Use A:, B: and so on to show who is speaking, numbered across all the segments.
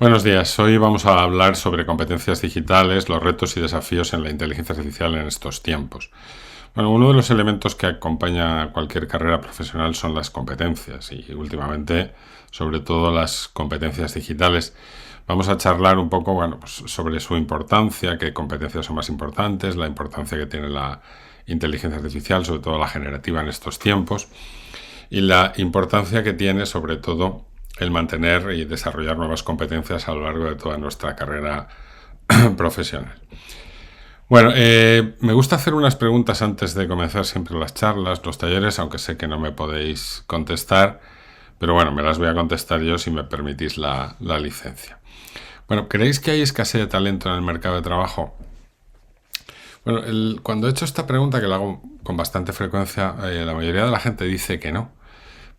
A: Buenos días, hoy vamos a hablar sobre competencias digitales, los retos y desafíos en la inteligencia artificial en estos tiempos. Bueno, uno de los elementos que acompaña a cualquier carrera profesional son las competencias y últimamente, sobre todo las competencias digitales. Vamos a charlar un poco, pues sobre su importancia, qué competencias son más importantes, la importancia que tiene la inteligencia artificial, sobre todo la generativa en estos tiempos, y la importancia que tiene, sobre todo, el mantener y desarrollar nuevas competencias a lo largo de toda nuestra carrera profesional. Bueno, me gusta hacer unas preguntas antes de comenzar siempre las charlas, los talleres, aunque sé que no me podéis contestar, pero bueno, me las voy a contestar yo si me permitís la licencia. Bueno, ¿creéis que hay escasez de talento en el mercado de trabajo? Bueno, cuando he hecho esta pregunta, que la hago con bastante frecuencia, la mayoría de la gente dice que no.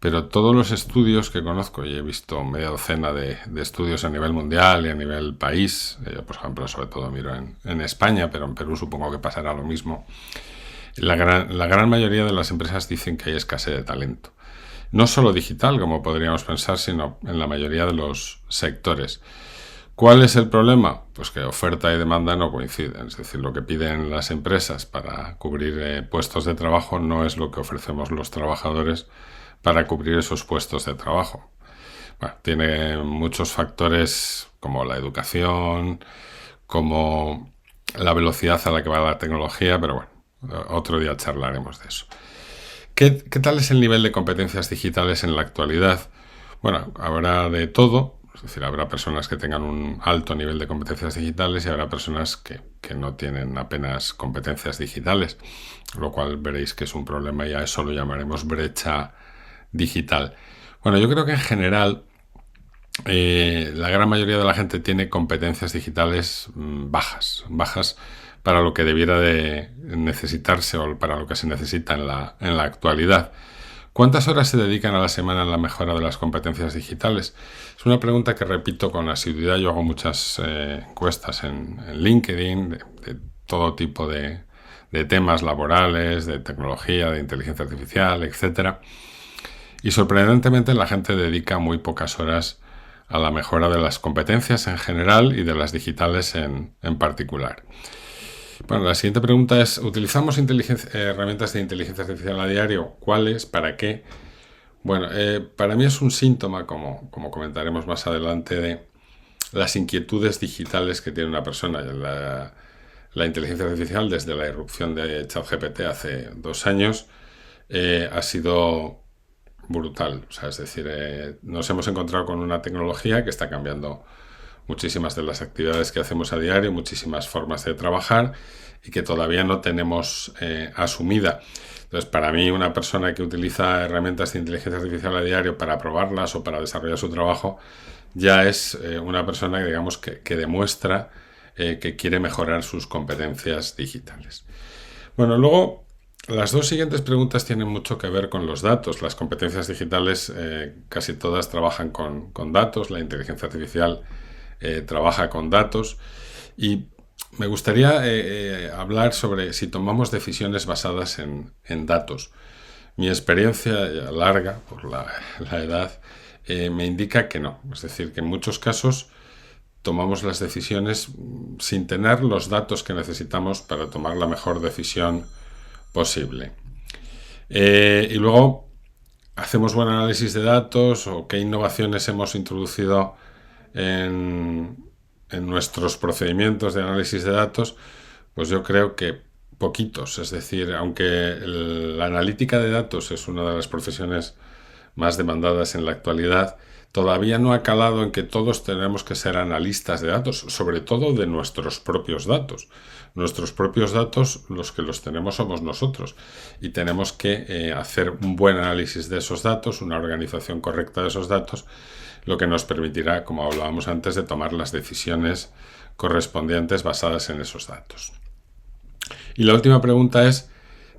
A: Pero todos los estudios que conozco, y he visto media docena de estudios a nivel mundial y a nivel país, por ejemplo, sobre todo miro en España, pero en Perú supongo que pasará lo mismo, la gran mayoría de las empresas dicen que hay escasez de talento. No solo digital, como podríamos pensar, sino en la mayoría de los sectores. ¿Cuál es el problema? Pues que oferta y demanda no coinciden. Es decir, lo que piden las empresas para cubrir puestos de trabajo no es lo que ofrecemos los trabajadores para cubrir esos puestos de trabajo. Bueno, tiene muchos factores como la educación, como la velocidad a la que va la tecnología, pero bueno, otro día charlaremos de eso. ¿Qué tal es el nivel de competencias digitales en la actualidad? Bueno, habrá de todo, es decir, habrá personas que tengan un alto nivel de competencias digitales y habrá personas que no tienen apenas competencias digitales, lo cual veréis que es un problema y a eso lo llamaremos brecha digital. Bueno, yo creo que en general la gran mayoría de la gente tiene competencias digitales bajas para lo que debiera de necesitarse o para lo que se necesita en la actualidad. ¿Cuántas horas se dedican a la semana en la mejora de las competencias digitales? Es una pregunta que repito con asiduidad. Yo hago muchas encuestas en LinkedIn de todo tipo de temas laborales, de tecnología, de inteligencia artificial, etcétera. Y sorprendentemente la gente dedica muy pocas horas a la mejora de las competencias en general y de las digitales en particular. Bueno, la siguiente pregunta es, ¿utilizamos herramientas de inteligencia artificial a diario? ¿Cuáles? ¿Para qué? Bueno, para mí es un síntoma, como comentaremos más adelante, de las inquietudes digitales que tiene una persona. La inteligencia artificial, desde la irrupción de ChatGPT hace 2 años, ha sido brutal. O sea, es decir, nos hemos encontrado con una tecnología que está cambiando muchísimas de las actividades que hacemos a diario, muchísimas formas de trabajar y que todavía no tenemos asumida. Entonces, para mí, una persona que utiliza herramientas de inteligencia artificial a diario para probarlas o para desarrollar su trabajo, ya es una persona que, digamos, que demuestra que quiere mejorar sus competencias digitales. Bueno, luego, las dos siguientes preguntas tienen mucho que ver con los datos. Las competencias digitales casi todas trabajan con datos, la inteligencia artificial trabaja con datos y me gustaría hablar sobre si tomamos decisiones basadas en datos. Mi experiencia larga, por la edad, me indica que no. Es decir, que en muchos casos tomamos las decisiones sin tener los datos que necesitamos para tomar la mejor decisión posible. Y luego hacemos buen análisis de datos o qué innovaciones hemos introducido en nuestros procedimientos de análisis de datos, pues yo creo que poquitos. Es decir, aunque la analítica de datos es una de las profesiones más demandadas en la actualidad, todavía no ha calado en que todos tenemos que ser analistas de datos, sobre todo de nuestros propios datos. Nuestros propios datos, los que los tenemos somos nosotros y tenemos que hacer un buen análisis de esos datos, una organización correcta de esos datos, lo que nos permitirá, como hablábamos antes, de tomar las decisiones correspondientes basadas en esos datos. Y la última pregunta es,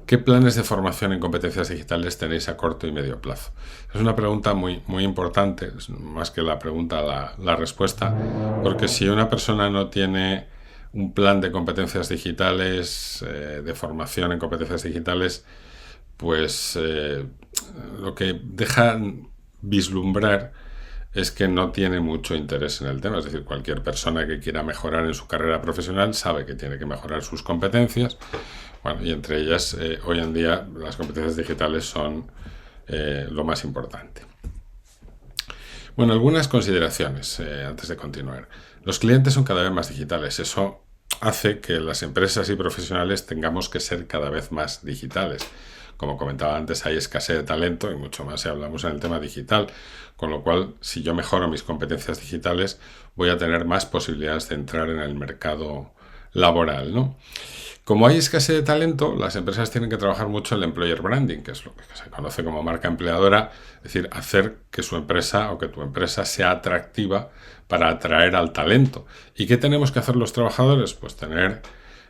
A: ¿qué planes de formación en competencias digitales tenéis a corto y medio plazo? Es una pregunta muy importante, más que la pregunta, la respuesta, porque si una persona no tiene un plan de competencias digitales, de formación en competencias digitales, pues lo que deja vislumbrar es que no tiene mucho interés en el tema. Es decir, cualquier persona que quiera mejorar en su carrera profesional sabe que tiene que mejorar sus competencias. Bueno, y entre ellas, hoy en día, las competencias digitales son lo más importante. Bueno, algunas consideraciones antes de continuar. Los clientes son cada vez más digitales. Eso hace que las empresas y profesionales tengamos que ser cada vez más digitales. Como comentaba antes, hay escasez de talento y mucho más si hablamos en el tema digital, con lo cual, si yo mejoro mis competencias digitales, voy a tener más posibilidades de entrar en el mercado laboral, ¿no? Como hay escasez de talento, las empresas tienen que trabajar mucho el employer branding, que es lo que se conoce como marca empleadora, es decir, hacer que su empresa o que tu empresa sea atractiva para atraer al talento. ¿Y qué tenemos que hacer los trabajadores? Pues tener,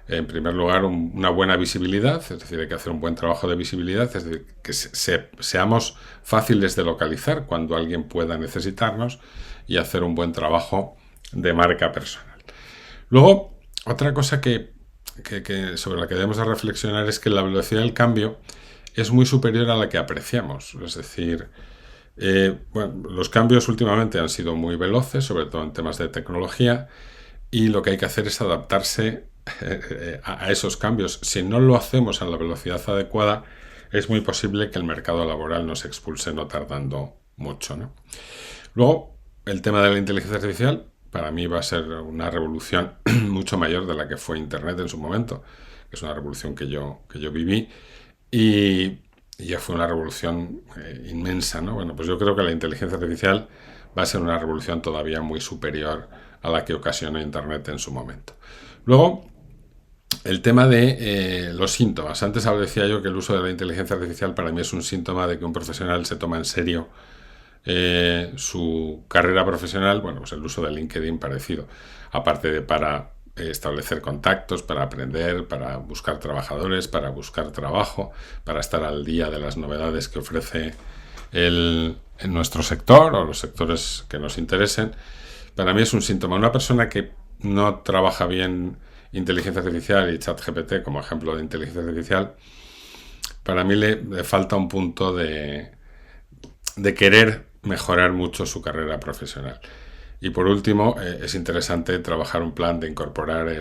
A: en primer lugar, una buena visibilidad, es decir, hay que hacer un buen trabajo de visibilidad, es decir, que seamos fáciles de localizar cuando alguien pueda necesitarnos y hacer un buen trabajo de marca personal. Luego, otra cosa sobre la que debemos de reflexionar es que la velocidad del cambio es muy superior a la que apreciamos. Es decir, los cambios últimamente han sido muy veloces, sobre todo en temas de tecnología, y lo que hay que hacer es adaptarse a esos cambios. Si no lo hacemos a la velocidad adecuada, es muy posible que el mercado laboral nos expulse no tardando mucho, ¿no? Luego, el tema de la inteligencia artificial para mí va a ser una revolución mucho mayor de la que fue Internet en su momento, que es una revolución que yo viví, y ya fue una revolución inmensa, ¿no? Bueno, pues yo creo que la inteligencia artificial va a ser una revolución todavía muy superior a la que ocasionó Internet en su momento. Luego, el tema de los síntomas. Antes decía yo que el uso de la inteligencia artificial para mí es un síntoma de que un profesional se toma en serio su carrera profesional. Bueno, pues el uso de LinkedIn parecido, aparte de para establecer contactos, para aprender, para buscar trabajadores, para buscar trabajo, para estar al día de las novedades que ofrece en nuestro sector o los sectores que nos interesen. Para mí es un síntoma. Una persona que no trabaja bien inteligencia artificial y ChatGPT como ejemplo de inteligencia artificial, para mí le falta un punto de querer mejorar mucho su carrera profesional. Y por último, es interesante trabajar un plan de incorporar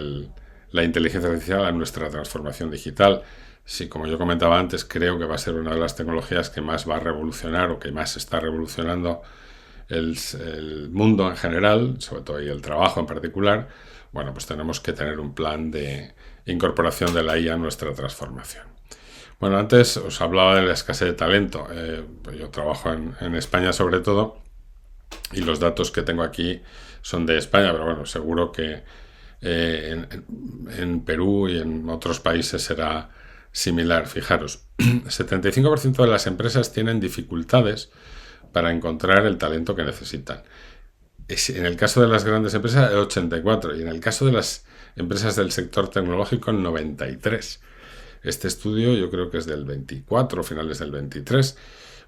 A: la inteligencia artificial a nuestra transformación digital. Sí, como yo comentaba antes, creo que va a ser una de las tecnologías que más va a revolucionar o que más está revolucionando el mundo en general, sobre todo y el trabajo en particular. Bueno, pues tenemos que tener un plan de incorporación de la IA en nuestra transformación. Bueno, antes os hablaba de la escasez de talento. Pues yo trabajo en España sobre todo y los datos que tengo aquí son de España, pero bueno, seguro que en Perú y en otros países será similar. Fijaros, 75% de las empresas tienen dificultades para encontrar el talento que necesitan. En el caso de las grandes empresas, el 84%, y en el caso de las empresas del sector tecnológico, el 93%. Este estudio yo creo que es del 24, finales del 23.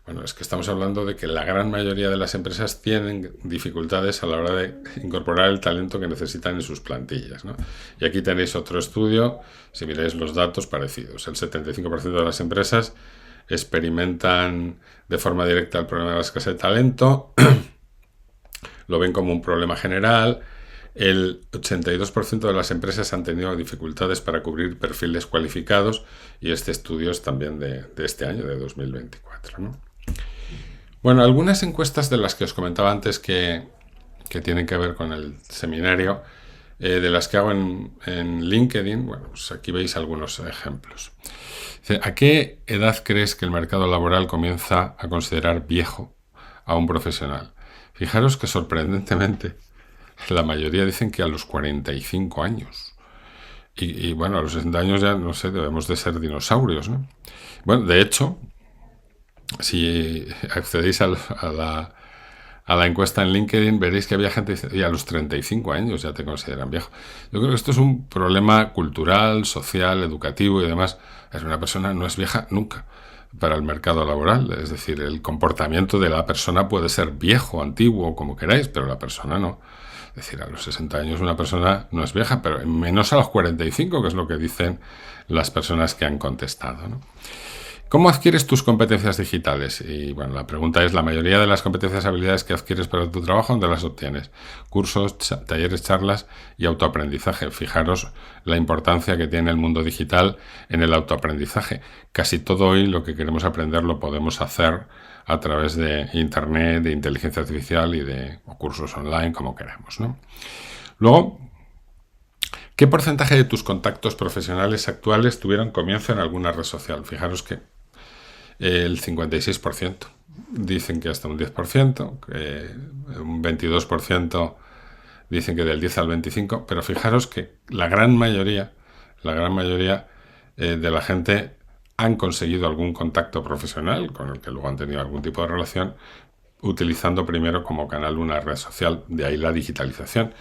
A: Bueno, es que estamos hablando de que la gran mayoría de las empresas tienen dificultades a la hora de incorporar el talento que necesitan en sus plantillas, ¿no? Y aquí tenéis otro estudio, si miráis los datos parecidos. El 75% de las empresas experimentan de forma directa el problema de la escasez de talento, lo ven como un problema general. El 82% de las empresas han tenido dificultades para cubrir perfiles cualificados y este estudio es también de este año, de 2024, ¿no? Bueno, algunas encuestas de las que os comentaba antes que tienen que ver con el seminario, de las que hago en LinkedIn, bueno, pues aquí veis algunos ejemplos. ¿A qué edad crees que el mercado laboral comienza a considerar viejo a un profesional? Fijaros que sorprendentemente la mayoría dicen que a los 45 años. Y bueno, a los 60 años ya, no sé, debemos de ser dinosaurios, ¿no? Bueno, de hecho, si accedéis a la encuesta en LinkedIn, veréis que había gente que dice, y a los 35 años ya te consideran viejo. Yo creo que esto es un problema cultural, social, educativo y demás. Una persona no es vieja nunca para el mercado laboral. Es decir, el comportamiento de la persona puede ser viejo, antiguo, como queráis, pero la persona no. Es decir, a los 60 años una persona no es vieja, pero menos a los 45, que es lo que dicen las personas que han contestado, ¿no? ¿Cómo adquieres tus competencias digitales? Y bueno, la pregunta es, la mayoría de las competencias y habilidades que adquieres para tu trabajo, ¿dónde las obtienes? Cursos, talleres, charlas y autoaprendizaje. Fijaros la importancia que tiene el mundo digital en el autoaprendizaje. Casi todo hoy lo que queremos aprender lo podemos hacer a través de internet, de inteligencia artificial y de cursos online, como queramos, ¿no? Luego, ¿qué porcentaje de tus contactos profesionales actuales tuvieron comienzo en alguna red social? Fijaros que el 56% dicen que hasta un 10%, un 22% dicen que del 10 al 25%, pero fijaros que la gran mayoría de la gente han conseguido algún contacto profesional con el que luego han tenido algún tipo de relación, utilizando primero como canal una red social, de ahí la digitalización.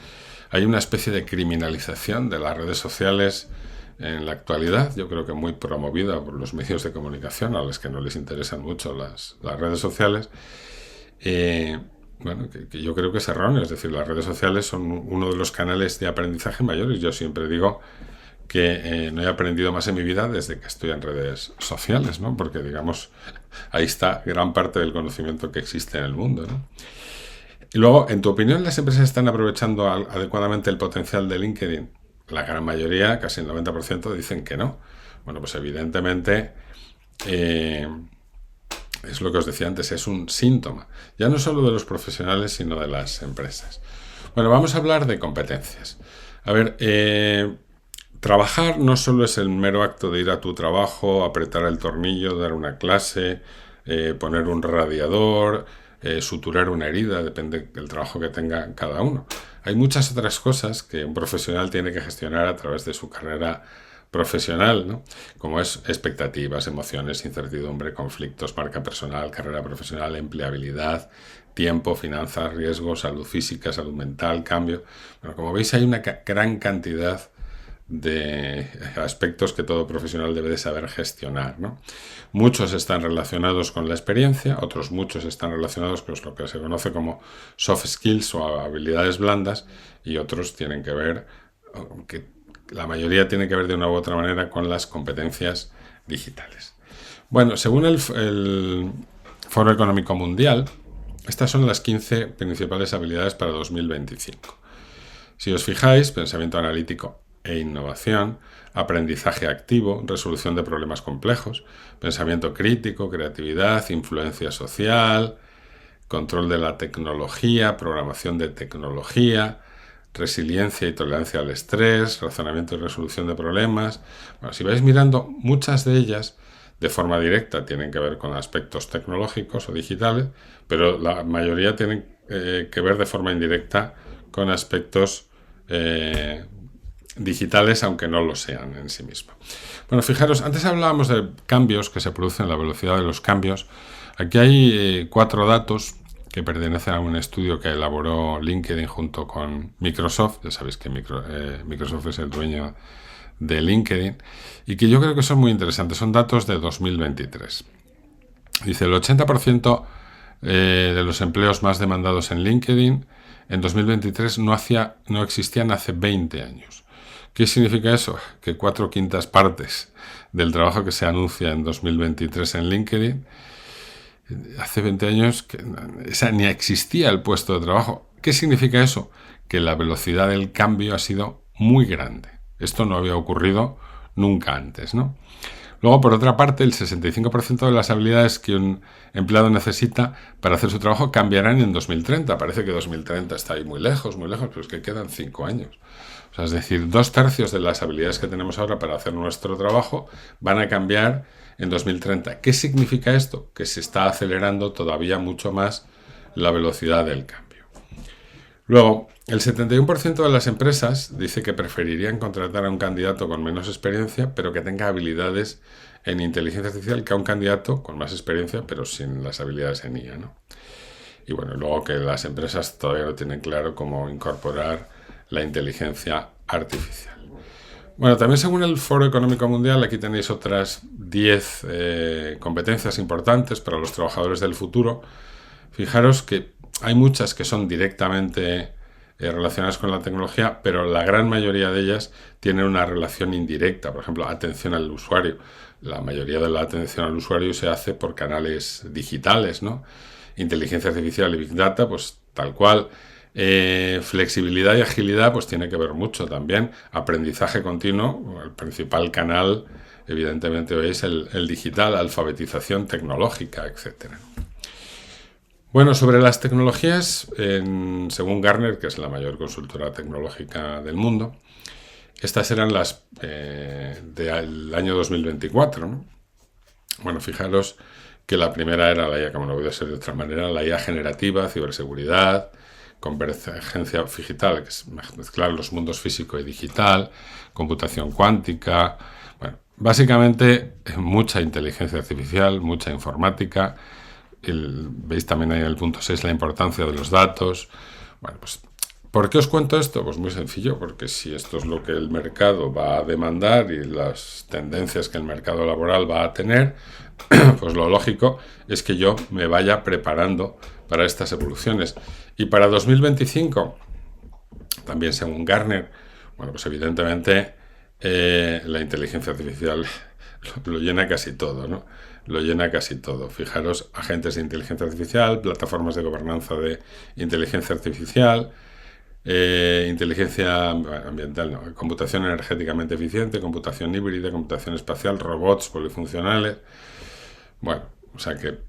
A: Hay una especie de criminalización de las redes sociales en la actualidad, yo creo que muy promovida por los medios de comunicación, a los que no les interesan mucho las redes sociales. Bueno, que yo creo que es erróneo, es decir, las redes sociales son uno de los canales de aprendizaje mayores. Yo siempre digo que no he aprendido más en mi vida desde que estoy en redes sociales, ¿no? Porque, digamos, ahí está gran parte del conocimiento que existe en el mundo, ¿no? Y luego, ¿en tu opinión las empresas están aprovechando adecuadamente el potencial de LinkedIn? La gran mayoría, casi el 90%, dicen que no. Bueno, pues evidentemente es lo que os decía antes, es un síntoma, ya no solo de los profesionales, sino de las empresas. Bueno, vamos a hablar de competencias. A ver, trabajar no solo es el mero acto de ir a tu trabajo, apretar el tornillo, dar una clase, poner un radiador, suturar una herida, depende del trabajo que tenga cada uno. Hay muchas otras cosas que un profesional tiene que gestionar a través de su carrera profesional, ¿no? Como es expectativas, emociones, incertidumbre, conflictos, marca personal, carrera profesional, empleabilidad, tiempo, finanzas, riesgos, salud física, salud mental, cambio. Bueno, como veis, hay una gran cantidad de aspectos que todo profesional debe de saber gestionar, ¿no? Muchos están relacionados con la experiencia, otros muchos están relacionados con lo que se conoce como soft skills o habilidades blandas, y otros tienen que ver, que la mayoría tiene que ver de una u otra manera con las competencias digitales. Bueno, según el Foro Económico Mundial, estas son las 15 principales habilidades para 2025. Si os fijáis, pensamiento analítico e innovación, aprendizaje activo, resolución de problemas complejos, pensamiento crítico, creatividad, influencia social, control de la tecnología, programación de tecnología, resiliencia y tolerancia al estrés, razonamiento y resolución de problemas. Bueno, si vais mirando, muchas de ellas de forma directa tienen que ver con aspectos tecnológicos o digitales, pero la mayoría tienen que ver de forma indirecta con aspectos digitales, aunque no lo sean en sí mismos. Bueno, fijaros, antes hablábamos de cambios que se producen, la velocidad de los cambios. Aquí hay 4 datos que pertenecen a un estudio que elaboró LinkedIn junto con Microsoft. Ya sabéis que Microsoft es el dueño de LinkedIn, y que yo creo que son muy interesantes. Son datos de 2023. Dice, el 80% de los empleos más demandados en LinkedIn en 2023 no existían hace 20 años. ¿Qué significa eso? Que 4/5 partes del trabajo que se anuncia en 2023 en LinkedIn, hace 20 años ni existía el puesto de trabajo. ¿Qué significa eso? Que la velocidad del cambio ha sido muy grande. Esto no había ocurrido nunca antes, ¿no? Luego, por otra parte, el 65% de las habilidades que un empleado necesita para hacer su trabajo cambiarán en 2030. Parece que 2030 está ahí muy lejos, pero es que quedan 5 años. O sea, es decir, 2/3 de las habilidades que tenemos ahora para hacer nuestro trabajo van a cambiar en 2030. ¿Qué significa esto? Que se está acelerando todavía mucho más la velocidad del cambio. Luego, el 71% de las empresas dice que preferirían contratar a un candidato con menos experiencia, pero que tenga habilidades en inteligencia artificial, que a un candidato con más experiencia, pero sin las habilidades en IA, ¿no? Y bueno, luego que las empresas todavía no tienen claro cómo incorporar la inteligencia artificial. Bueno, también según el Foro Económico Mundial, aquí tenéis otras 10 competencias importantes para los trabajadores del futuro. Fijaros que hay muchas que son directamente relacionadas con la tecnología, pero la gran mayoría de ellas tienen una relación indirecta. Por ejemplo, atención al usuario. La mayoría de la atención al usuario se hace por canales digitales, ¿no? Inteligencia artificial y Big Data, pues tal cual. Flexibilidad y agilidad, pues tiene que ver mucho también. Aprendizaje continuo, el principal canal, evidentemente, hoy es el digital, alfabetización tecnológica, etcétera. Bueno, sobre las tecnologías, según Gartner, que es la mayor consultora tecnológica del mundo, estas eran las del año 2024, ¿no? Bueno, fijaros que la primera era la IA, como no puede ser de otra manera, la IA generativa, ciberseguridad, convergencia digital, que es mezclar los mundos físico y digital, computación cuántica, bueno, básicamente mucha inteligencia artificial, mucha informática. Veis también ahí en el punto 6 la importancia de los datos. Bueno, pues, ¿por qué os cuento esto? Pues muy sencillo, porque si esto es lo que el mercado va a demandar y las tendencias que el mercado laboral va a tener, pues lo lógico es que yo me vaya preparando para estas evoluciones. Y para 2025, también según Gartner, bueno, pues evidentemente la inteligencia artificial lo llena casi todo, ¿no? Lo llena casi todo. Fijaros, agentes de inteligencia artificial, plataformas de gobernanza de inteligencia artificial, inteligencia ambiental, no, computación energéticamente eficiente, computación híbrida, computación espacial, robots polifuncionales. Bueno, o sea que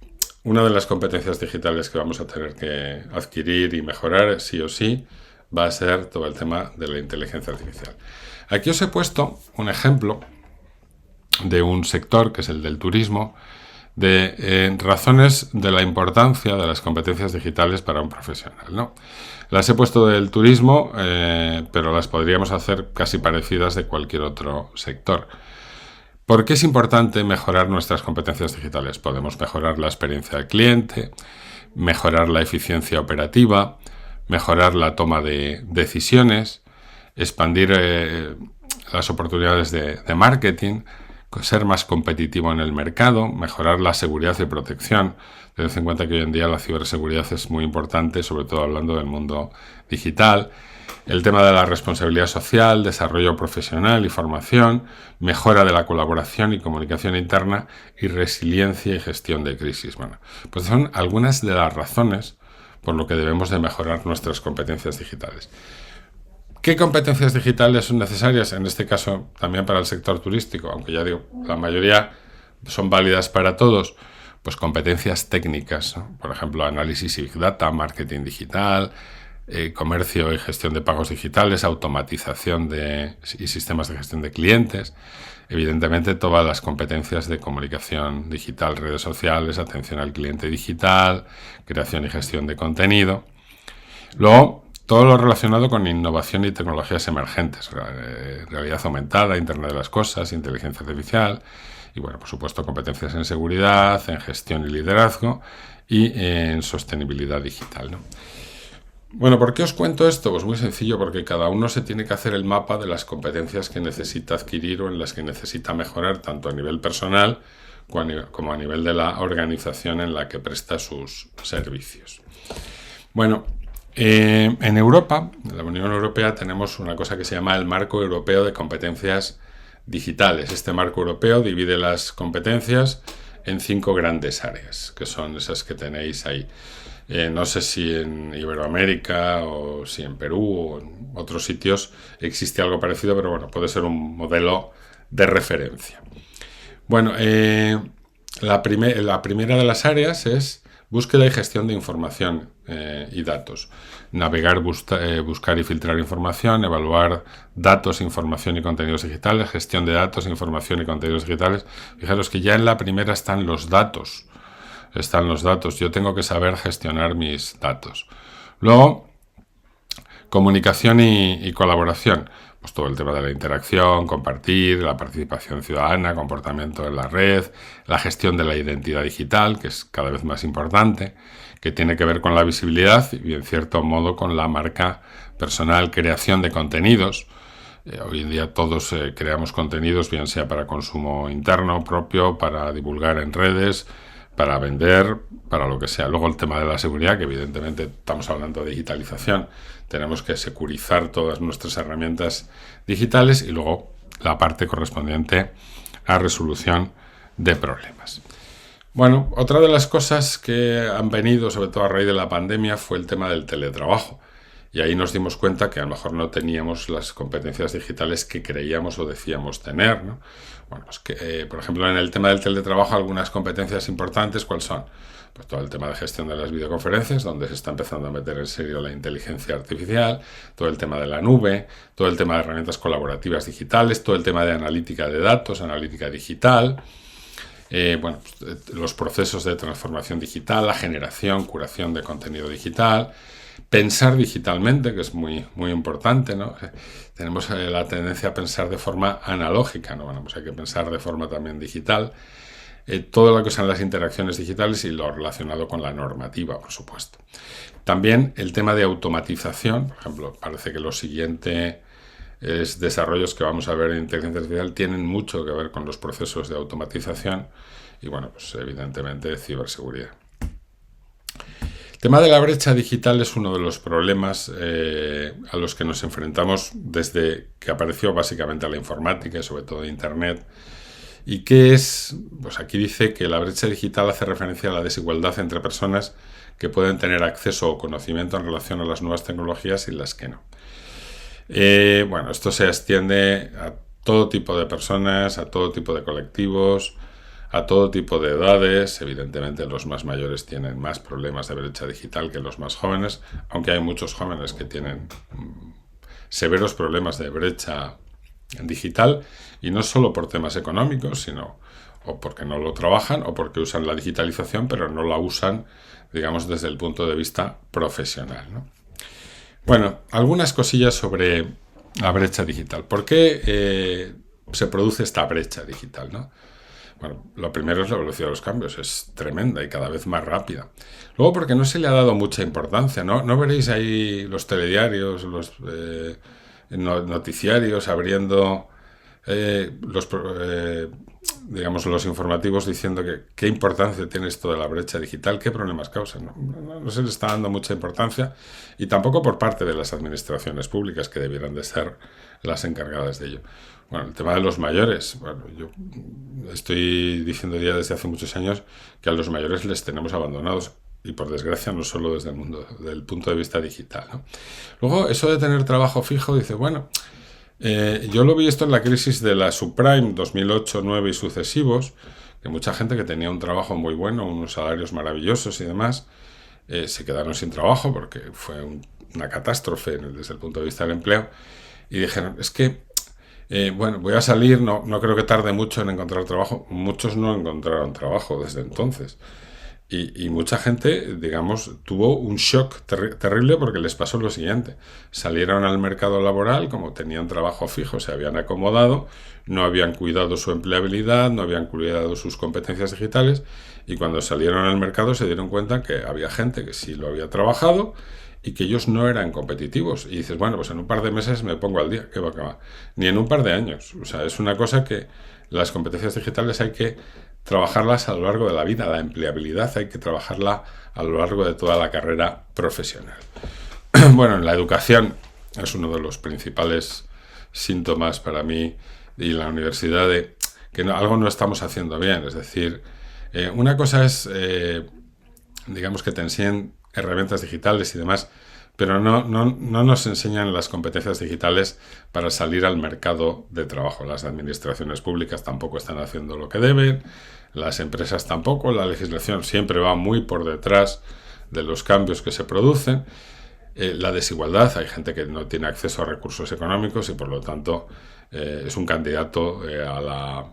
A: una de las competencias digitales que vamos a tener que adquirir y mejorar, sí o sí, va a ser todo el tema de la inteligencia artificial. Aquí os he puesto un ejemplo de un sector, que es el del turismo, de razones de la importancia de las competencias digitales para un profesional, ¿no? Las he puesto del turismo, pero las podríamos hacer casi parecidas de cualquier otro sector. ¿Por qué es importante mejorar nuestras competencias digitales? Podemos mejorar la experiencia del cliente, mejorar la eficiencia operativa, mejorar la toma de decisiones, expandir las oportunidades de marketing, ser más competitivo en el mercado, mejorar la seguridad y protección. Tened en cuenta que hoy en día la ciberseguridad es muy importante, sobre todo hablando del mundo digital. El tema de la responsabilidad social, desarrollo profesional y formación, mejora de la colaboración y comunicación interna y resiliencia y gestión de crisis. Bueno, pues son algunas de las razones por lo que debemos de mejorar nuestras competencias digitales. ¿Qué competencias digitales son necesarias? En este caso, también para el sector turístico, aunque ya digo, la mayoría son válidas para todos. Pues competencias técnicas, ¿no? Por ejemplo, análisis y Big Data, marketing digital, comercio y gestión de pagos digitales, automatización y sistemas de gestión de clientes. Evidentemente, todas las competencias de comunicación digital, redes sociales, atención al cliente digital, creación y gestión de contenido. Luego, todo lo relacionado con innovación y tecnologías emergentes, realidad aumentada, Internet de las cosas, inteligencia artificial y, bueno, por supuesto, competencias en seguridad, en gestión y liderazgo y en sostenibilidad digital, ¿no? Bueno, ¿por qué os cuento esto? Pues muy sencillo, porque cada uno se tiene que hacer el mapa de las competencias que necesita adquirir o en las que necesita mejorar, tanto a nivel personal como a nivel de la organización en la que presta sus servicios. Bueno, en Europa, en la Unión Europea, tenemos una cosa que se llama el Marco Europeo de Competencias Digitales. Este marco europeo divide las competencias en 5 grandes áreas, que son esas que tenéis ahí. No sé si en Iberoamérica o si en Perú o en otros sitios existe algo parecido, pero bueno, puede ser un modelo de referencia. Bueno, la primera de las áreas es búsqueda y gestión de información y datos. Navegar, buscar y filtrar información, evaluar datos, información y contenidos digitales, gestión de datos, información y contenidos digitales. Fijaros que ya en la primera están los datos. Yo tengo que saber gestionar mis datos. Luego, comunicación y colaboración. Pues todo el tema de la interacción, compartir, la participación ciudadana, comportamiento en la red, la gestión de la identidad digital, que es cada vez más importante, que tiene que ver con la visibilidad y en cierto modo con la marca personal, creación de contenidos. Hoy en día todos creamos contenidos, bien sea para consumo interno propio, para divulgar en redes, para vender, para lo que sea. Luego el tema de la seguridad, que evidentemente estamos hablando de digitalización, tenemos que securizar todas nuestras herramientas digitales, y luego la parte correspondiente a resolución de problemas. Bueno, otra de las cosas que han venido, sobre todo a raíz de la pandemia, fue el tema del teletrabajo. Y ahí nos dimos cuenta que a lo mejor no teníamos las competencias digitales que creíamos o decíamos tener, ¿no? Bueno, pues que, por ejemplo, en el tema del teletrabajo, algunas competencias importantes, ¿cuáles son? Pues todo el tema de gestión de las videoconferencias, donde se está empezando a meter en serio la inteligencia artificial, todo el tema de la nube, todo el tema de herramientas colaborativas digitales, todo el tema de analítica de datos, analítica digital, los procesos de transformación digital, la generación, curación de contenido digital, pensar digitalmente, que es muy, muy importante, ¿no? Tenemos la tendencia a pensar de forma analógica, ¿no? Bueno, pues hay que pensar de forma también digital. Todo lo que son las interacciones digitales y lo relacionado con la normativa, por supuesto. También el tema de automatización, por ejemplo, parece que los siguientes desarrollos que vamos a ver en inteligencia artificial tienen mucho que ver con los procesos de automatización y, bueno, pues evidentemente ciberseguridad. El tema de la brecha digital es uno de los problemas a los que nos enfrentamos desde que apareció básicamente la informática y sobre todo Internet. ¿Y qué es? Pues aquí dice que la brecha digital hace referencia a la desigualdad entre personas que pueden tener acceso o conocimiento en relación a las nuevas tecnologías y las que no. Bueno, esto se extiende a todo tipo de personas, a todo tipo de colectivos, a todo tipo de edades. Evidentemente los más mayores tienen más problemas de brecha digital que los más jóvenes, aunque hay muchos jóvenes que tienen severos problemas de brecha digital, y no solo por temas económicos, sino o porque no lo trabajan o porque usan la digitalización pero no la usan, digamos, desde el punto de vista profesional, ¿no? Bueno, algunas cosillas sobre la brecha digital. ¿Por qué se produce esta brecha digital, ¿no? Bueno, lo primero es la velocidad de los cambios, es tremenda y cada vez más rápida. Luego, porque no se le ha dado mucha importancia, ¿no? No veréis ahí los telediarios, los noticiarios abriendo los informativos diciendo que qué importancia tiene esto de la brecha digital, qué problemas causan. No se le está dando mucha importancia, y tampoco por parte de las administraciones públicas, que debieran de ser las encargadas de ello. Bueno, el tema de los mayores. Bueno, yo estoy diciendo ya desde hace muchos años que a los mayores les tenemos abandonados, y por desgracia no solo desde el mundo, del punto de vista digital, ¿no? Luego, eso de tener trabajo fijo, dice, bueno, yo lo vi esto en la crisis de la subprime 2008, 2009 y sucesivos, que mucha gente que tenía un trabajo muy bueno, unos salarios maravillosos y demás, se quedaron sin trabajo porque fue una catástrofe desde el punto de vista del empleo, y dijeron, es que voy a salir, no creo que tarde mucho en encontrar trabajo. Muchos no encontraron trabajo desde entonces. Y mucha gente, digamos, tuvo un shock terrible, porque les pasó lo siguiente. Salieron al mercado laboral, como tenían trabajo fijo, se habían acomodado, no habían cuidado su empleabilidad, no habían cuidado sus competencias digitales, y cuando salieron al mercado se dieron cuenta que había gente que sí lo había trabajado y que ellos no eran competitivos. Y dices, bueno, pues en un par de meses me pongo al día. ¿Qué va a acabar? Ni en un par de años. O sea, es una cosa que las competencias digitales hay que trabajarlas a lo largo de la vida. La empleabilidad hay que trabajarla a lo largo de toda la carrera profesional. Bueno, en la educación es uno de los principales síntomas para mí y la universidad de que algo no estamos haciendo bien. Es decir, una cosa es, digamos, que te enseñen herramientas digitales y demás, pero no nos enseñan las competencias digitales para salir al mercado de trabajo. Las administraciones públicas tampoco están haciendo lo que deben, las empresas tampoco, la legislación siempre va muy por detrás de los cambios que se producen. La desigualdad, hay gente que no tiene acceso a recursos económicos y por lo tanto es un candidato a la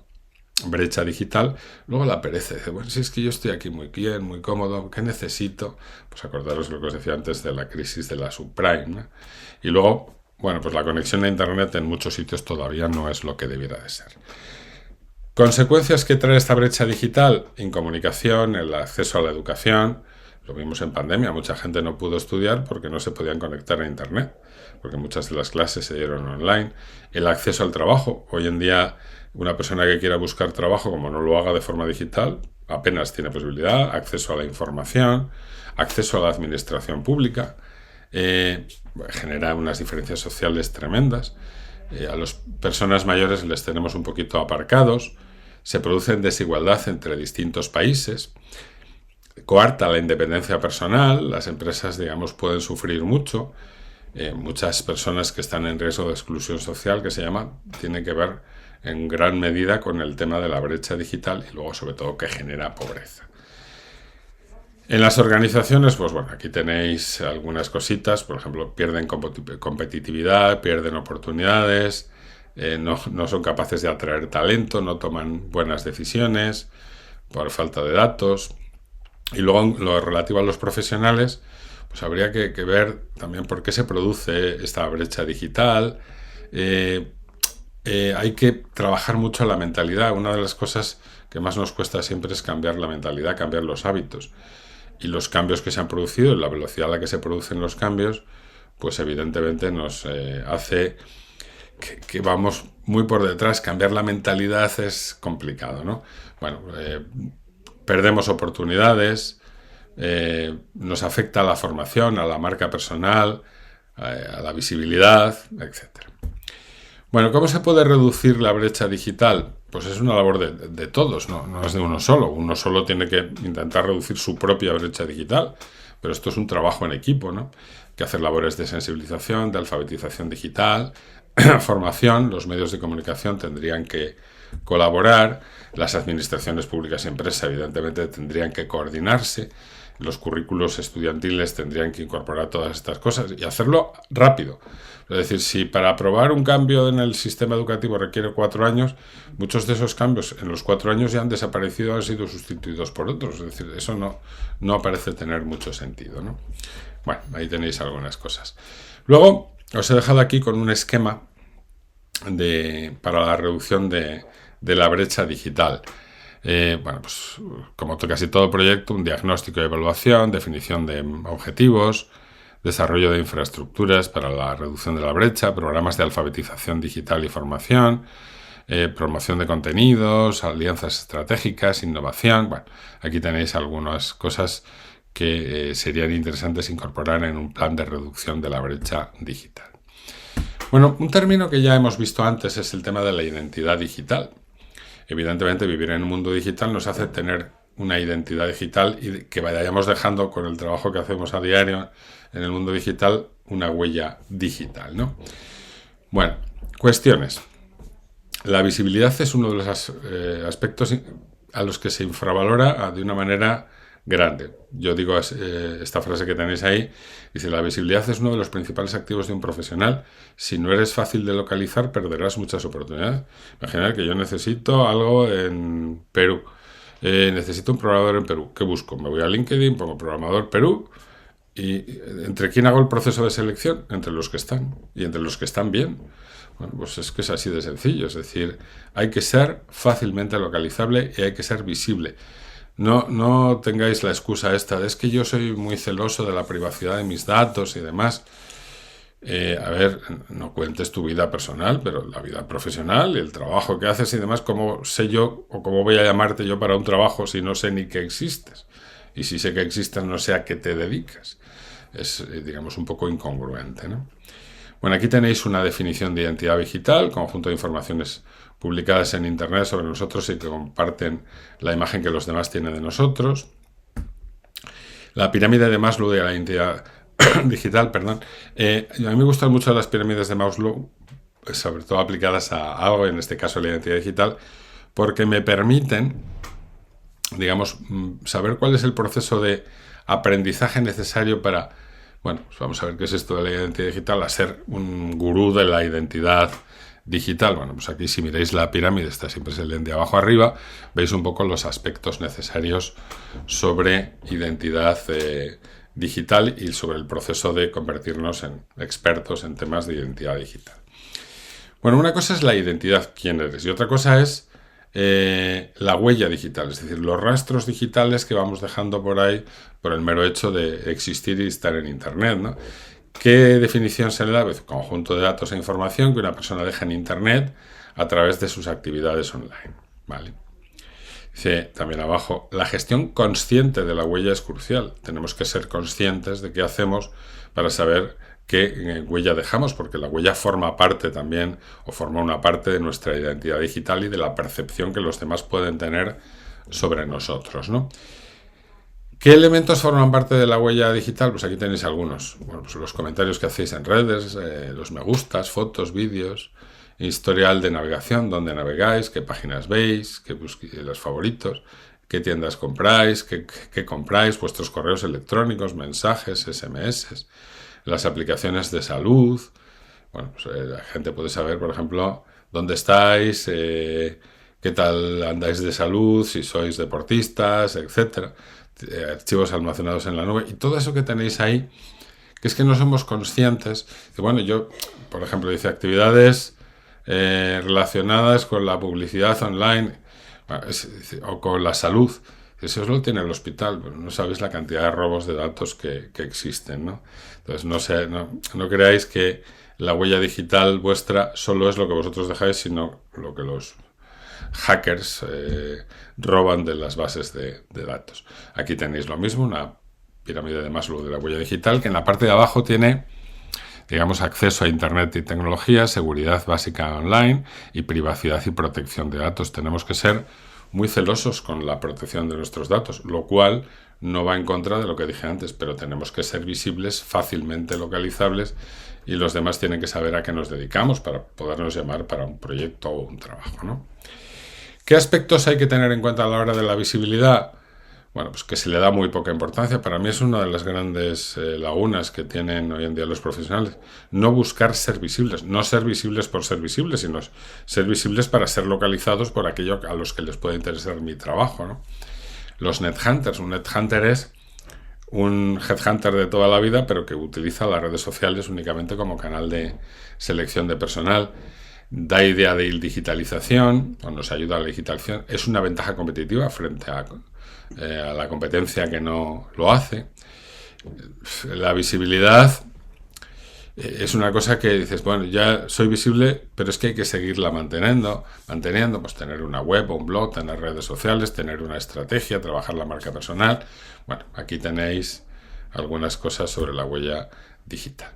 A: brecha digital. Luego la pereza, dice, bueno, si es que yo estoy aquí muy bien, muy cómodo, ¿qué necesito? Pues acordaros lo que os decía antes de la crisis de la subprime, ¿no? Y luego, bueno, pues la conexión a Internet en muchos sitios todavía no es lo que debiera de ser. Consecuencias que trae esta brecha digital: incomunicación, el acceso a la educación. Lo vimos en pandemia, mucha gente no pudo estudiar porque no se podían conectar a Internet, porque muchas de las clases se dieron online. El acceso al trabajo. Hoy en día, una persona que quiera buscar trabajo, como no lo haga de forma digital, apenas tiene posibilidad, acceso a la información, acceso a la administración pública, genera unas diferencias sociales tremendas. A las personas mayores les tenemos un poquito aparcados, se produce desigualdad entre distintos países, coarta la independencia personal, las empresas, digamos, pueden sufrir mucho. Muchas personas que están en riesgo de exclusión social, que se llama, tiene que ver en gran medida con el tema de la brecha digital y luego, sobre todo, que genera pobreza. En las organizaciones, pues bueno, aquí tenéis algunas cositas, por ejemplo, pierden competitividad, pierden oportunidades, no son capaces de atraer talento, no toman buenas decisiones por falta de datos. Y luego, lo relativo a los profesionales, pues habría que ver también por qué se produce esta brecha digital. Hay que trabajar mucho la mentalidad. Una de las cosas que más nos cuesta siempre es cambiar la mentalidad, cambiar los hábitos. Y los cambios que se han producido, la velocidad a la que se producen los cambios, pues evidentemente nos hace que vamos muy por detrás. Cambiar la mentalidad es complicado, ¿no? Bueno, perdemos oportunidades, nos afecta a la formación, a la marca personal, a la visibilidad, etc. Bueno, ¿cómo se puede reducir la brecha digital? Pues es una labor de todos, no es de uno solo. Uno solo tiene que intentar reducir su propia brecha digital, pero esto es un trabajo en equipo, ¿no? Hay que hacer labores de sensibilización, de alfabetización digital, formación. Los medios de comunicación tendrían que colaborar, las administraciones públicas y empresas evidentemente tendrían que coordinarse, los currículos estudiantiles tendrían que incorporar todas estas cosas y hacerlo rápido. Es decir, si para aprobar un cambio en el sistema educativo requiere 4 años, muchos de esos cambios en los 4 años ya han desaparecido, han sido sustituidos por otros. Es decir, eso no parece tener mucho sentido, ¿no? Bueno, ahí tenéis algunas cosas. Luego, os he dejado aquí con un esquema para la reducción de la brecha digital. Bueno, pues como casi todo proyecto, un diagnóstico y evaluación, definición de objetivos, desarrollo de infraestructuras para la reducción de la brecha, programas de alfabetización digital y formación, promoción de contenidos, alianzas estratégicas, innovación. Bueno, aquí tenéis algunas cosas que serían interesantes incorporar en un plan de reducción de la brecha digital. Bueno, un término que ya hemos visto antes es el tema de la identidad digital. Evidentemente, vivir en un mundo digital nos hace tener una identidad digital y que vayamos dejando con el trabajo que hacemos a diario en el mundo digital una huella digital, ¿no? Bueno, cuestiones. La visibilidad es uno de los aspectos a los que se infravalora de una manera grande. Yo digo esta frase que tenéis ahí, dice: la visibilidad es uno de los principales activos de un profesional. Si no eres fácil de localizar, perderás muchas oportunidades. Imaginad que yo necesito algo en Perú. Necesito un programador en Perú. ¿Qué busco? Me voy a LinkedIn, pongo programador Perú. ¿Y entre quién hago el proceso de selección? Entre los que están. Y entre los que están bien. Bueno, pues es que es así de sencillo. Es decir, hay que ser fácilmente localizable y hay que ser visible. No tengáis la excusa esta de: es que yo soy muy celoso de la privacidad de mis datos y demás. A ver, no cuentes tu vida personal, pero la vida profesional y el trabajo que haces y demás. ¿Cómo sé yo o cómo voy a llamarte yo para un trabajo si no sé ni que existes? Y si sé que existes, no sé a qué te dedicas. Es, digamos, un poco incongruente, ¿no? Bueno, aquí tenéis una definición de identidad digital, conjunto de informaciones publicadas en Internet sobre nosotros y que comparten la imagen que los demás tienen de nosotros. La pirámide de Maslow de la identidad digital, perdón. A mí me gustan mucho las pirámides de Maslow, sobre todo aplicadas a algo, en este caso la identidad digital, porque me permiten, digamos, saber cuál es el proceso de aprendizaje necesario para, bueno, pues vamos a ver qué es esto de la identidad digital, a ser un gurú de la identidad digital. Bueno, pues aquí si miráis la pirámide, está siempre el de abajo arriba, veis un poco los aspectos necesarios sobre identidad digital y sobre el proceso de convertirnos en expertos en temas de identidad digital. Bueno, una cosa es la identidad, quién eres, y otra cosa es la huella digital, es decir, los rastros digitales que vamos dejando por ahí por el mero hecho de existir y estar en Internet, ¿no? ¿Qué definición se le da? Pues conjunto de datos e información que una persona deja en Internet a través de sus actividades online, ¿vale? Dice también abajo, la gestión consciente de la huella es crucial. Tenemos que ser conscientes de qué hacemos para saber qué huella dejamos, porque la huella forma parte también, o forma una parte de nuestra identidad digital y de la percepción que los demás pueden tener sobre nosotros, ¿no? ¿Qué elementos forman parte de la huella digital? Pues aquí tenéis algunos. Bueno, pues los comentarios que hacéis en redes, los me gustas, fotos, vídeos, historial de navegación, dónde navegáis, qué páginas veis, qué los favoritos, qué tiendas compráis, qué compráis, vuestros correos electrónicos, mensajes, SMS, las aplicaciones de salud. Bueno, pues, la gente puede saber, por ejemplo, dónde estáis, qué tal andáis de salud, si sois deportistas, etcétera. Archivos almacenados en la nube y todo eso que tenéis ahí, que es que no somos conscientes. Bueno, yo, por ejemplo, dice actividades relacionadas con la publicidad online o con la salud. Eso lo tiene el hospital, pero no sabéis la cantidad de robos de datos que existen, ¿no? Entonces, no creáis que la huella digital vuestra solo es lo que vosotros dejáis, sino lo que los hackers roban de las bases de datos. Aquí tenéis lo mismo, una pirámide de Maslow de la huella digital, que en la parte de abajo tiene, digamos, acceso a Internet y tecnología, seguridad básica online y privacidad y protección de datos. Tenemos que ser muy celosos con la protección de nuestros datos, lo cual no va en contra de lo que dije antes, pero tenemos que ser visibles, fácilmente localizables, y los demás tienen que saber a qué nos dedicamos para podernos llamar para un proyecto o un trabajo, ¿no? ¿Qué aspectos hay que tener en cuenta a la hora de la visibilidad? Bueno, pues que se le da muy poca importancia. Para mí es una de las grandes lagunas que tienen hoy en día los profesionales. No buscar ser visibles. No ser visibles por ser visibles, sino ser visibles para ser localizados por aquello a los que les puede interesar mi trabajo, ¿no? Los nethunters. Un nethunter es un headhunter de toda la vida, pero que utiliza las redes sociales únicamente como canal de selección de personal. Da idea de digitalización, o nos ayuda a la digitalización. Es una ventaja competitiva frente a la competencia que no lo hace. La visibilidad es una cosa que dices, bueno, ya soy visible, pero es que hay que seguirla manteniendo, pues tener una web o un blog, tener redes sociales, tener una estrategia, trabajar la marca personal. Bueno, aquí tenéis algunas cosas sobre la huella digital.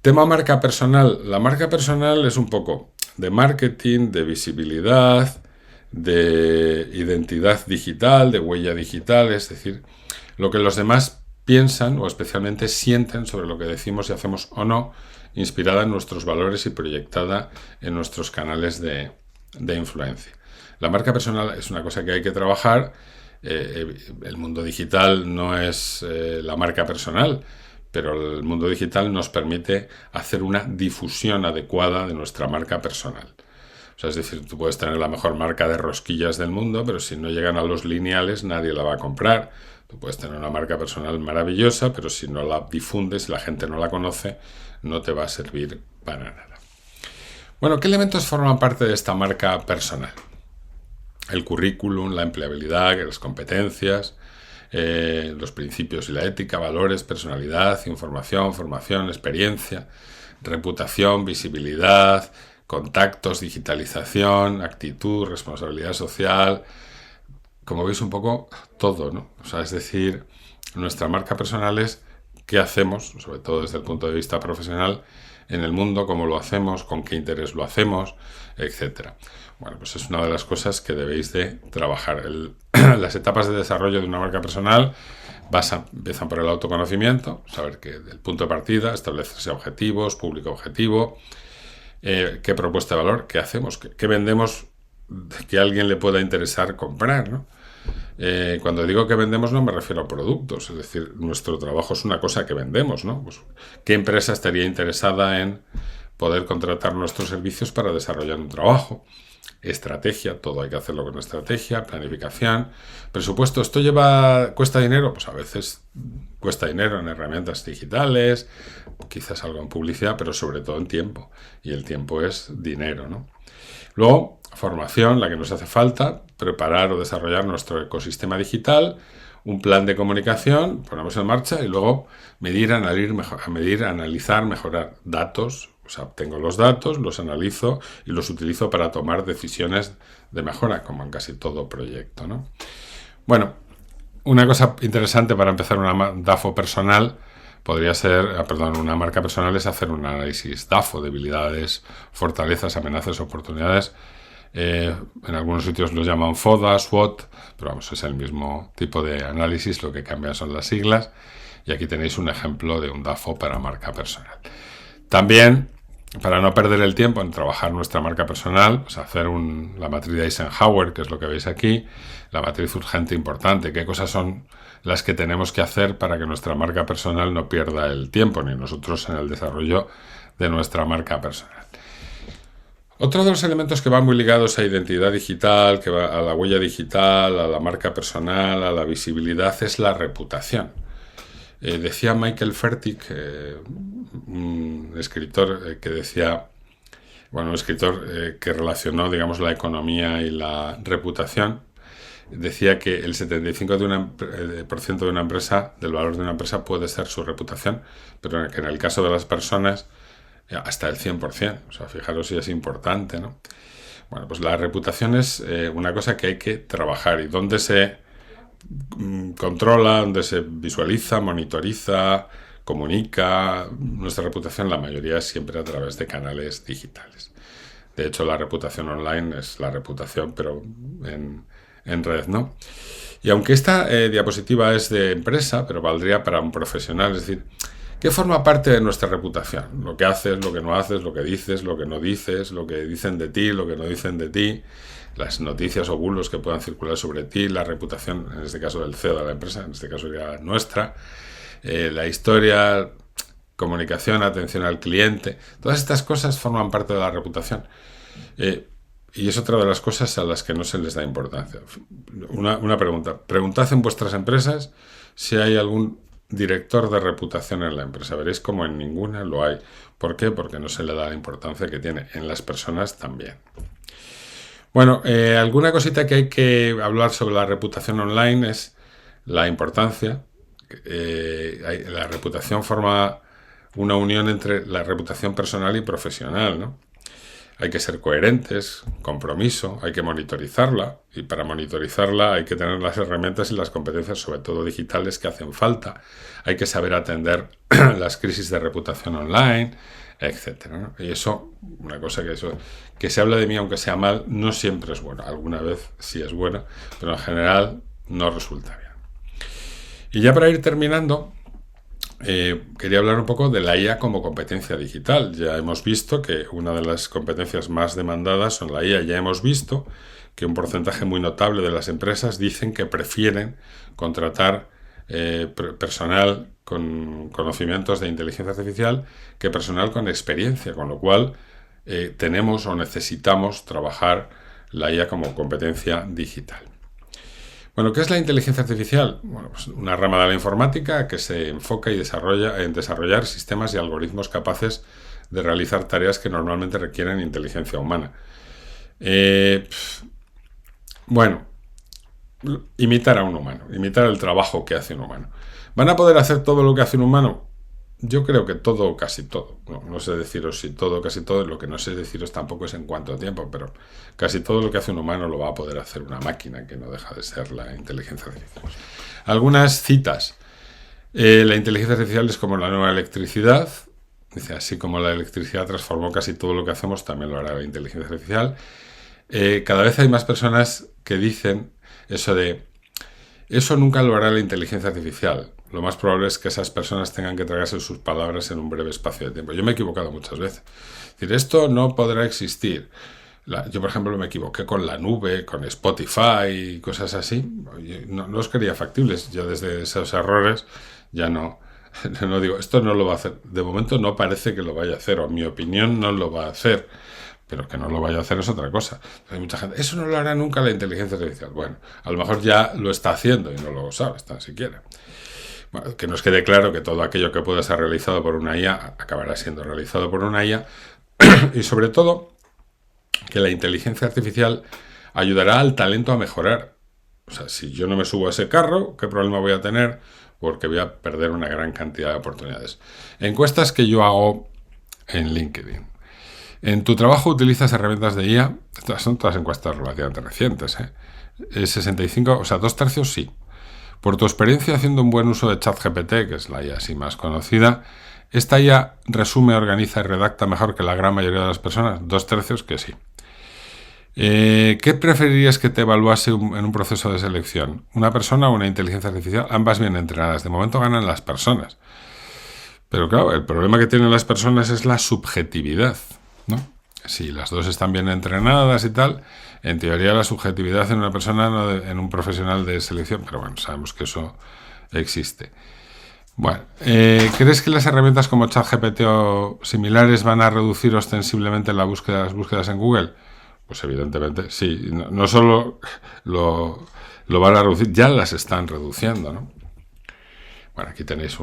A: Tema marca personal. La marca personal es un poco de marketing, de visibilidad, de identidad digital, de huella digital, es decir, lo que los demás piensan o especialmente sienten sobre lo que decimos y hacemos o no, inspirada en nuestros valores y proyectada en nuestros canales de influencia. La marca personal es una cosa que hay que trabajar. El mundo digital no es la marca personal, pero el mundo digital nos permite hacer una difusión adecuada de nuestra marca personal. O sea, es decir, tú puedes tener la mejor marca de rosquillas del mundo, pero si no llegan a los lineales nadie la va a comprar. Tú puedes tener una marca personal maravillosa, pero si no la difundes, si la gente no la conoce, no te va a servir para nada. Bueno, ¿qué elementos forman parte de esta marca personal? El currículum, la empleabilidad, las competencias, los principios y la ética, valores, personalidad, información, formación, experiencia, reputación, visibilidad, contactos, digitalización, actitud, responsabilidad social. Como veis, un poco todo, ¿no? O sea, es decir, nuestra marca personal es qué hacemos, sobre todo desde el punto de vista profesional, en el mundo, cómo lo hacemos, con qué interés lo hacemos, etcétera. Bueno, pues es una de las cosas que debéis de trabajar. Las etapas de desarrollo de una marca personal empiezan por el autoconocimiento, saber que del punto de partida, establecerse objetivos, público objetivo, qué propuesta de valor, qué hacemos, qué vendemos, que a alguien le pueda interesar comprar, ¿no? Cuando digo que vendemos no me refiero a productos, es decir, nuestro trabajo es una cosa que vendemos, ¿no? Pues, ¿qué empresa estaría interesada en poder contratar nuestros servicios para desarrollar un trabajo? Estrategia, todo hay que hacerlo con estrategia, planificación, presupuesto. ¿Esto cuesta dinero? Pues a veces cuesta dinero en herramientas digitales, quizás algo en publicidad, pero sobre todo en tiempo. Y el tiempo es dinero, ¿no? Luego, formación, la que nos hace falta, preparar o desarrollar nuestro ecosistema digital, un plan de comunicación, ponemos en marcha y luego medir, analizar, mejorar datos, O sea, obtengo los datos, los analizo y los utilizo para tomar decisiones de mejora, como en casi todo proyecto, ¿no? Bueno, una cosa interesante para empezar una DAFO personal podría ser, una marca personal es hacer un análisis DAFO, debilidades, fortalezas, amenazas, oportunidades. En algunos sitios lo llaman FODA, SWOT, pero vamos, es el mismo tipo de análisis, lo que cambia son las siglas. Y aquí tenéis un ejemplo de un DAFO para marca personal. También, para no perder el tiempo en trabajar nuestra marca personal, pues hacer la matriz de Eisenhower, que es lo que veis aquí, la matriz urgente importante, qué cosas son las que tenemos que hacer para que nuestra marca personal no pierda el tiempo, ni nosotros en el desarrollo de nuestra marca personal. Otro de los elementos que van muy ligados a identidad digital, que va a la huella digital, a la marca personal, a la visibilidad, es la reputación. Decía Michael Fertig, un escritor que decía, un escritor que relacionó, digamos, la economía y la reputación, decía que el 75% de una empresa, del valor de una empresa, puede ser su reputación, pero que en el caso de las personas, hasta el 100%. O sea, fijaros si es importante, ¿no? Bueno, pues la reputación es una cosa que hay que trabajar y donde se controla, donde se visualiza, monitoriza, comunica. Nuestra reputación, la mayoría, es siempre a través de canales digitales. De hecho, la reputación online es la reputación, pero en red, ¿no? Y aunque esta diapositiva es de empresa, pero valdría para un profesional, es decir, ¿qué forma parte de nuestra reputación? Lo que haces, lo que no haces, lo que dices, lo que no dices, lo que dicen de ti, lo que no dicen de ti, las noticias o bulos que puedan circular sobre ti, la reputación, en este caso del CEO de la empresa, en este caso ya nuestra, la historia, comunicación, atención al cliente. Todas estas cosas forman parte de la reputación. Y es otra de las cosas a las que no se les da importancia. Una pregunta. Preguntad en vuestras empresas si hay algún director de reputación en la empresa. Veréis como en ninguna lo hay. ¿Por qué? Porque no se le da la importancia que tiene. En las personas también. Bueno, alguna cosita que hay que hablar sobre la reputación online es la importancia. La reputación forma una unión entre la reputación personal y profesional, ¿no? Hay que ser coherentes, compromiso, hay que monitorizarla y para monitorizarla hay que tener las herramientas y las competencias, sobre todo digitales, que hacen falta. Hay que saber atender las crisis de reputación online, etcétera, ¿no? Y eso, una cosa que se habla de mí, aunque sea mal, no siempre es bueno. Alguna vez sí es bueno, pero en general no resulta bien. Y ya para ir terminando, quería hablar un poco de la IA como competencia digital. Ya hemos visto que una de las competencias más demandadas son la IA. Ya hemos visto que un porcentaje muy notable de las empresas dicen que prefieren contratar personal con conocimientos de inteligencia artificial que personal con experiencia, con lo cual tenemos o necesitamos trabajar la IA como competencia digital. Bueno, ¿qué es la inteligencia artificial? Bueno, pues una rama de la informática que se enfoca y desarrolla en desarrollar sistemas y algoritmos capaces de realizar tareas que normalmente requieren inteligencia humana. Bueno, imitar a un humano, imitar el trabajo que hace un humano. ¿Van a poder hacer todo lo que hace un humano? Yo creo que todo o casi todo. No sé deciros si todo o casi todo. Lo que no sé deciros tampoco es en cuánto tiempo, pero casi todo lo que hace un humano lo va a poder hacer una máquina, que no deja de ser la inteligencia artificial. Algunas citas. La inteligencia artificial es como la nueva electricidad. Dice, así como la electricidad transformó casi todo lo que hacemos, también lo hará la inteligencia artificial. Cada vez hay más personas que dicen eso nunca lo hará la inteligencia artificial. Lo más probable es que esas personas tengan que tragarse sus palabras en un breve espacio de tiempo. Yo me he equivocado muchas veces. Es decir, esto no podrá existir. Yo, por ejemplo, me equivoqué con la nube, con Spotify y cosas así. No los creía factibles. Yo desde esos errores ya no digo, esto no lo va a hacer. De momento no parece que lo vaya a hacer, o en mi opinión no lo va a hacer. Pero que no lo vaya a hacer es otra cosa. Hay mucha gente, eso no lo hará nunca la inteligencia artificial. Bueno, a lo mejor ya lo está haciendo y no lo sabe tan siquiera. Bueno, que nos quede claro que todo aquello que pueda ser realizado por una IA acabará siendo realizado por una IA y sobre todo que la inteligencia artificial ayudará al talento a mejorar. O sea, si yo no me subo a ese carro, ¿qué problema voy a tener? Porque voy a perder una gran cantidad de oportunidades. Encuestas que yo hago en LinkedIn. En tu trabajo utilizas herramientas de IA. Estas son todas encuestas relativamente recientes. 65, o sea, 2/3 sí. Por tu experiencia haciendo un buen uso de ChatGPT, que es la IA así más conocida, ¿esta IA resume, organiza y redacta mejor que la gran mayoría de las personas? 2/3 que sí. ¿Qué preferirías que te evaluase en un proceso de selección? ¿Una persona o una inteligencia artificial? Ambas bien entrenadas. De momento ganan las personas. Pero claro, el problema que tienen las personas es la subjetividad, ¿no? Si las dos están bien entrenadas y tal, en teoría la subjetividad en una persona, no en un profesional de selección, pero bueno, sabemos que eso existe. Bueno, ¿crees que las herramientas como ChatGPT o similares van a reducir ostensiblemente las búsquedas en Google? Pues evidentemente sí, no solo lo van a reducir, ya las están reduciendo, ¿no? Bueno, aquí tenéis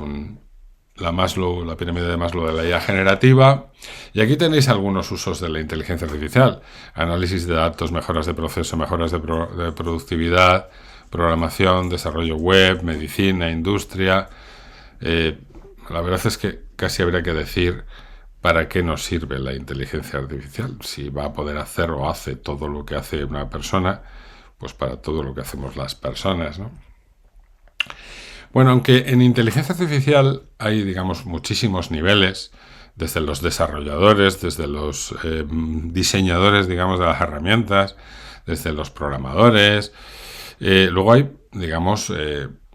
A: la pirámide de Maslow de la IA generativa, y aquí tenéis algunos usos de la inteligencia artificial: análisis de datos, mejoras de proceso, mejoras de productividad, programación, desarrollo web, medicina, industria. La verdad es que casi habría que decir para qué nos sirve la inteligencia artificial. Si va a poder hacer o hace todo lo que hace una persona, pues para todo lo que hacemos las personas, ¿no? Bueno, aunque en inteligencia artificial hay, digamos, muchísimos niveles, desde los desarrolladores, desde los diseñadores, digamos, de las herramientas, desde los programadores, luego hay, digamos,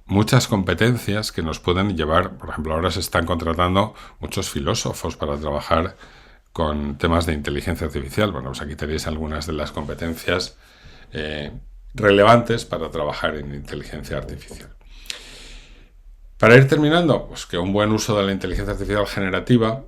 A: muchas competencias que nos pueden llevar. Por ejemplo, ahora se están contratando muchos filósofos para trabajar con temas de inteligencia artificial. Bueno, pues aquí tenéis algunas de las competencias relevantes para trabajar en inteligencia artificial. Para ir terminando, pues que un buen uso de la inteligencia artificial generativa,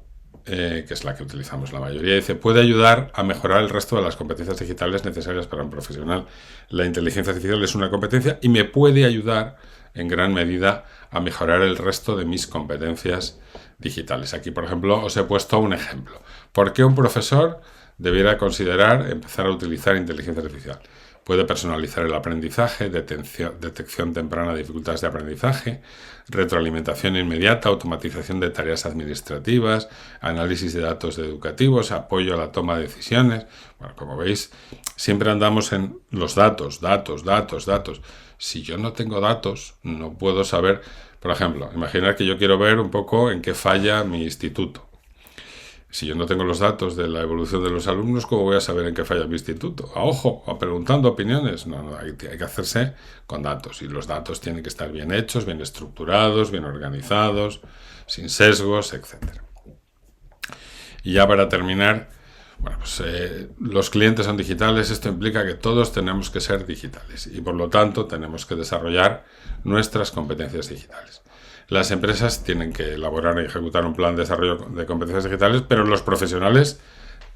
A: que es la que utilizamos la mayoría, dice, puede ayudar a mejorar el resto de las competencias digitales necesarias para un profesional. La inteligencia artificial es una competencia y me puede ayudar en gran medida a mejorar el resto de mis competencias digitales. Aquí, por ejemplo, os he puesto un ejemplo. ¿Por qué un profesor debiera considerar empezar a utilizar inteligencia artificial? Puede personalizar el aprendizaje, detección temprana de dificultades de aprendizaje, retroalimentación inmediata, automatización de tareas administrativas, análisis de datos educativos, apoyo a la toma de decisiones. Bueno, como veis, siempre andamos en los datos. Si yo no tengo datos, no puedo saber. Por ejemplo, imaginar que yo quiero ver un poco en qué falla mi instituto. Si yo no tengo los datos de la evolución de los alumnos, ¿cómo voy a saber en qué falla mi instituto? A ojo, a preguntando opiniones. No, hay que hacerse con datos. Y los datos tienen que estar bien hechos, bien estructurados, bien organizados, sin sesgos, etc. Y ya para terminar, bueno, pues los clientes son digitales. Esto implica que todos tenemos que ser digitales y por lo tanto tenemos que desarrollar nuestras competencias digitales. Las empresas tienen que elaborar y ejecutar un plan de desarrollo de competencias digitales, pero los profesionales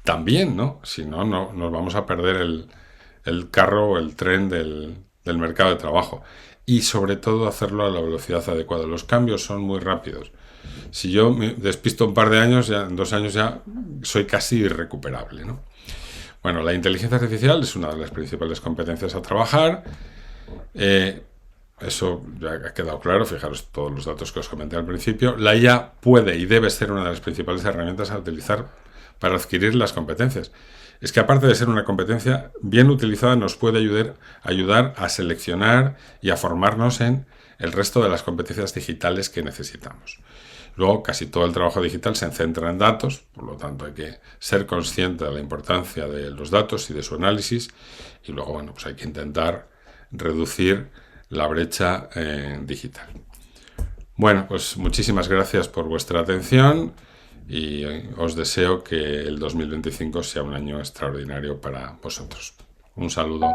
A: también, ¿no? Si no, nos vamos a perder el carro o el tren del mercado de trabajo. Y sobre todo hacerlo a la velocidad adecuada. Los cambios son muy rápidos. Si yo me despisto un par de años, ya en 2 años ya soy casi irrecuperable, ¿no? Bueno, la inteligencia artificial es una de las principales competencias a trabajar. Eso ya ha quedado claro, fijaros todos los datos que os comenté al principio. La IA puede y debe ser una de las principales herramientas a utilizar para adquirir las competencias. Es que aparte de ser una competencia, bien utilizada nos puede ayudar a seleccionar y a formarnos en el resto de las competencias digitales que necesitamos. Luego, casi todo el trabajo digital se centra en datos, por lo tanto hay que ser consciente de la importancia de los datos y de su análisis, y luego, bueno, pues hay que intentar reducir la brecha digital. Bueno, pues muchísimas gracias por vuestra atención y os deseo que el 2025 sea un año extraordinario para vosotros. Un saludo.